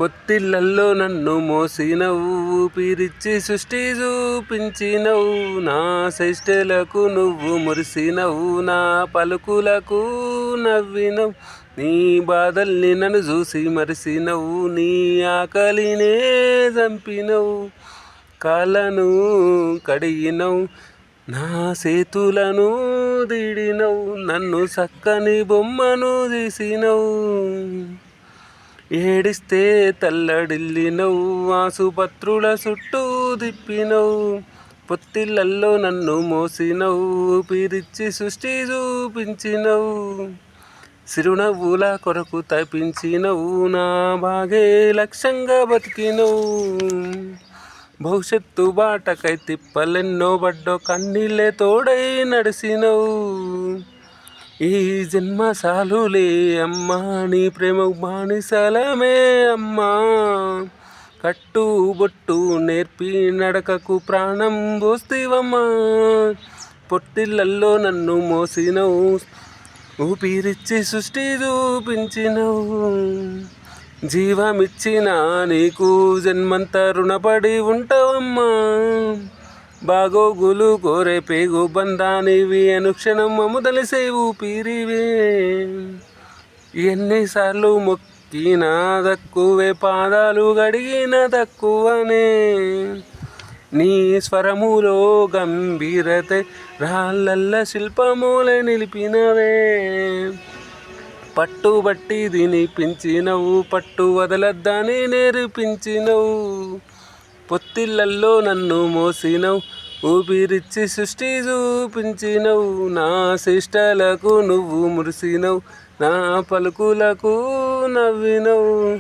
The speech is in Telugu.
పొత్తిళ్ళల్లో నన్ను మోసినవు, ఊపిరిచ్చి సృష్టి చూపించినవు. నా చేష్టలకు నువ్వు మురిసినవు, నా పలుకులకు నవ్వినవు. నీ బాధల్ని నన్ను చూసి మరిసినవు, నీ ఆకలినే చంపినవు. కాళ్ళను కడిగినవు, నా చేతులను దిడినవు. నన్ను చక్కని బొమ్మను తీసినవు, ఏడిస్తే తల్లడిల్లినవు. ఆసుపత్రుల చుట్టూ తిప్పినవు, పొత్తిళ్ళల్లో నన్ను మోసినవు, ఊపిరిచ్చి సృష్టి చూపించినవు. చిరునవ్వుల కొరకు తప్పించినవు, నా బాగే లక్ష్యంగా బతికినవు. భవిష్యత్తు బాటకై తిప్పలెన్నో పడ్డో, కన్నీళ్ళే తోడై నడిసినవు. ఈ జన్మ సాలులే అమ్మా, నీ ప్రేమ బానిసలమే అమ్మా. కట్టుబొట్టు నేర్పి నడకకు ప్రాణం పోస్తివమ్మా. పొట్టిళ్ళల్లో నన్ను మోసినవు, ఊపిరిచ్చి సృష్టి చూపించినవు. జీవమిచ్చిన నీకు జన్మంతా రుణపడి ఉంటావమ్మా. బాగోగులు కోరే పేగు బంధానివి, అనుక్షణం మముదలిసే ఊపిరివే. ఎన్నిసార్లు మొక్కినా తక్కువే, పాదాలు గడిగిన తక్కువనే. నీ స్వరములో గంభీరతే రాళ్ళల్ల శిల్పములే నిలిపినవే. పట్టుబట్టి తినిపించినవు, పట్టు వదలద్దని నేర్పించినవు. పొత్తిళ్ళల్లో నన్ను మోసినవు, ఊపిరిచ్చి సృష్టి చూపించినవు. నా చేష్టలకు నువ్వు మురిసినవు, నా పలుకులకు నవ్వినవు.